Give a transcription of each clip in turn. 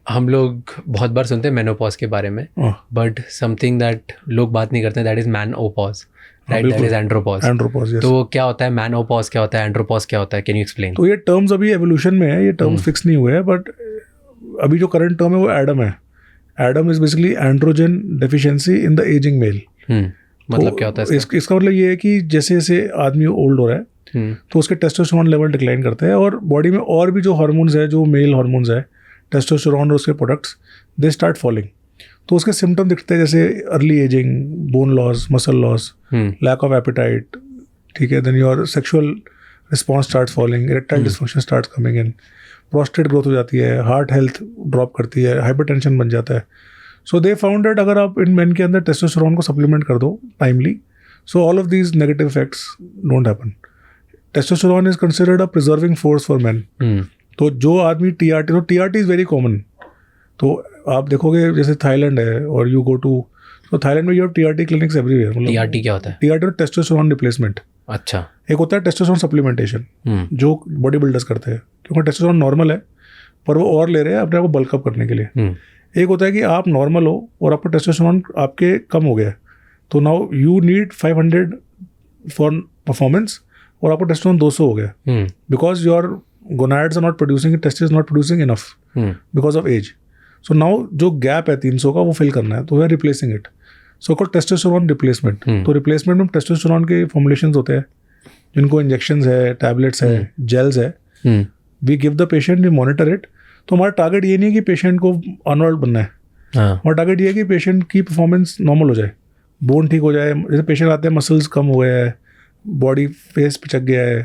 हम लोग बहुत बार सुनते हैं मेनोपॉज के बारे में, बट समथिंग दैट लोग बात नहीं करते, that is manopause, right? That is andropause. Andropause, तो क्या होता है मैनओपॉज, क्या होता है एंड्रोपॉज, क्या होता है? Can you explain? तो ये टर्म्स अभी एवोल्यूशन में है, ये टर्म्स फिक्स नहीं हुए हैं, बट अभी जो करंट टर्म है वो एडम है। ADAM is basically androgen deficiency in the ageing male. मतलब क्या होता है इसका? इसका मतलब ये है कि जैसे जैसे आदमी ओल्ड हो रहा है तो उसके टेस्टोस्टेरोन लेवल डिक्लाइन करते हैं, और बॉडी में और भी जो हार्मोन्स है, जो मेल हार्मोन्स है, टेस्टोस्टेरोन और उसके प्रोडक्ट्स, दे स्टार्ट फॉलिंग। तो उसके सिम्टम दिखते हैं जैसे early ageing, bone loss, muscle loss, lack of appetite, ठीक है, then your sexual response start falling, erectile dysfunction start coming in, prostate growth हो जाती है, हार्ट हेल्थ ड्रॉप करती है, हाइपरटेंशन बन जाता है। सो दे फाउंड दैट अगर आप इन मेन के अंदर टेस्टोस्टेरोन को सप्लीमेंट कर दो timely, so all of these negative effects don't happen. Testosterone is considered a preserving force for man. तो जो आदमी टीआरटी, तो टीआरटी इज़ वेरी कॉमन। तो आप देखोगे जैसे थाईलैंड है और यू गो टू, तो थाईलैंड में you have TRT clinics everywhere. मतलब टीआरटी क्या होता है? TRT testosterone replacement. अच्छा। एक होता है टेस्टोस्टेरोन सप्लीमेंटेशन, जो बॉडी बिल्डर्स करते हैं, क्योंकि टेस्टोस्टेरोन नॉर्मल है पर वो और ले रहे हैं अपने आप को बल्कअप करने के लिए। एक होता है कि आप नॉर्मल हो और आपका टेस्टोस्टेरोन आपके कम हो गया है, तो now you need 500 for performance, और आपका टेस्टोस्टेरोन 200 हो गया, because your gonads are not producing, testis not producing enough because of age. So now जो गैप है 300 का वो फिल करना है, तो we are replacing it, so called testosterone replacement. तो रिप्लेसमेंट में टेस्टोस्टेरोन के फॉर्मुलेशंस होते हैं, जिनको इंजेक्शंस है, टैबलेट्स है, जेल्स है, we give the patient, we monitor it. तो हमारा टारगेट ये नहीं है कि पेशेंट को आर्नोल्ड बनना है, हमारा टारगेट ये है कि पेशेंट की परफॉर्मेंस नॉर्मल हो जाए, बोन ठीक हो जाए। जैसे पेशेंट आते हैं मसल्स कम हो गया है, बॉडी फेस पिचक गया है,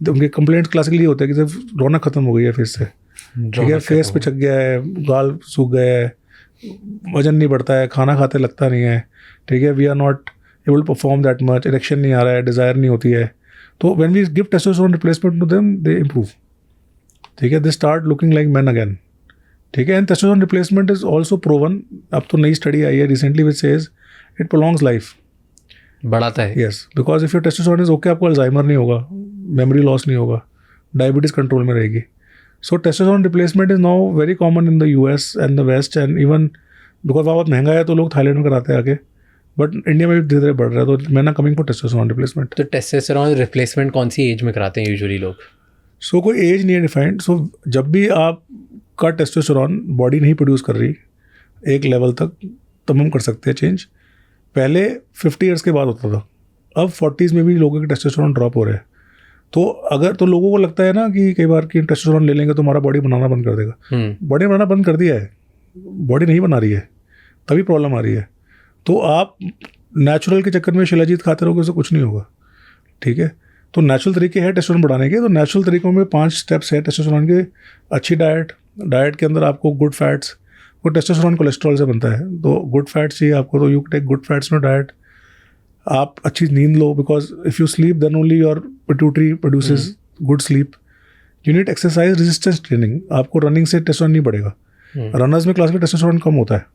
तो उनके कंप्लेंट्स क्लासिकली होते हैं कि सिर्फ रौनक खत्म हो गई है फेस से, ठीक है, फेस पिचक गया है, गाल सूख गया है, वजन नहीं बढ़ता है, खाना खाते लगता नहीं है, ठीक है, we are not able to perform that much, erection नहीं आ रहा है, डिज़ायर नहीं होती है। तो when we give testosterone replacement to them, they improve, ठीक है, they start looking like man again, ठीक है। And testosterone replacement is also proven, अब तो नई स्टडी आई है recently which says it prolongs life, बढ़ाता है। Yes, because if your testosterone is okay, आपको अल्जाइमर नहीं होगा, मेमोरी लॉस नहीं होगा, डायबिटीज़ कंट्रोल में रहेगी। So testosterone replacement is now very common in the US and the west, and even because वहाँ बहुत महंगा है तो लोग थाईलैंड में कराते हैं आगे, बट इंडिया में भी धीरे धीरे बढ़ रहा है, तो मैं ना कमिंग फॉर टेस्टोस्टेरोन रिप्लेसमेंट। तो टेस्टोस्टेरोन रिप्लेसमेंट कौन सी एज में कराते हैं यूजुअली लोग? सो कोई एज नहीं है डिफाइंड। सो जब भी आपका टेस्टोस्टेरोन बॉडी नहीं प्रोड्यूस कर रही एक लेवल तक, तब हम कर सकते हैं चेंज। पहले 50 ईयर्स के बाद होता था, अब 40s में भी लोगों के टेस्टोस्टेरोन ड्रॉप हो रहे हैं। तो अगर तो लोगों को लगता है ना कि कई बार कि टेस्टोस्टेरोन ले लेंगे तो हमारा बॉडी बनाना बंद कर देगा। बॉडी बनाना बंद कर दिया है, बॉडी नहीं बना रही है, तभी प्रॉब्लम आ रही है। तो आप नेचुरल के चक्कर में शिलाजीत खाते रहोगे, उससे कुछ नहीं होगा, ठीक है। तो नेचुरल तरीके हैं टेस्टोस्टेरोन बढ़ाने के। तो नेचुरल तरीकों में 5 स्टेप्स है टेस्टोस्टेरोन के। अच्छी डाइट के अंदर आपको गुड फैट्स, वो टेस्टोस्टेरोन कोलेस्ट्रॉल से बनता है, तो गुड फैट्स चाहिए आपको, तो you take good fats no diet. आप अच्छी नींद लो, because if you sleep then only your pituitary produces good sleep. You need exercise, resistance training. आपको रनिंग से टेस्टोस्टेरोन नहीं बढ़ेगा, रनर्स में क्लासिकल टेस्टोस्टेरोन कम होता है,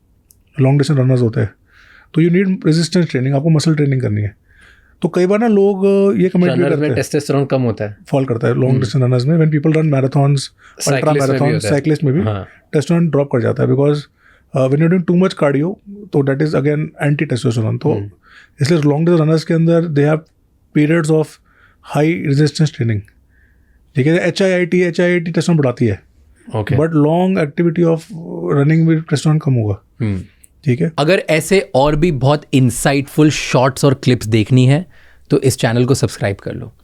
लॉन्ग डिस्टेंस रनर्स होते हैं, तो यू नीड रेजिस्टेंस ट्रेनिंग, आपको मसल ट्रेनिंग करनी है। तो कई बार ना लोग ये कमेंट भी करते हैं टेस्टोस्टेरोन कम होता है, फॉल करता है लॉन्ग डिस्टेंस रनर्स में। When people run marathons, ultra marathon, cyclist में भी टेस्टोस्टेरोन ड्रॉप कर जाता है, because when you doing too much cardio, तो that is again anti testosterone. तो इसलिए लॉन्ग डिस्टेंस रनर्स के अंदर they have periods of high resistance training, ठीक है। HIIT टेस्टोस्टेरोन बढ़ाती है, but long activity of running में टेस्टोस्टेरोन कम होगा, ठीक है। अगर ऐसे और भी बहुत इंसाइटफुल शॉर्ट्स और क्लिप्स देखनी है तो इस चैनल को सब्सक्राइब कर लो।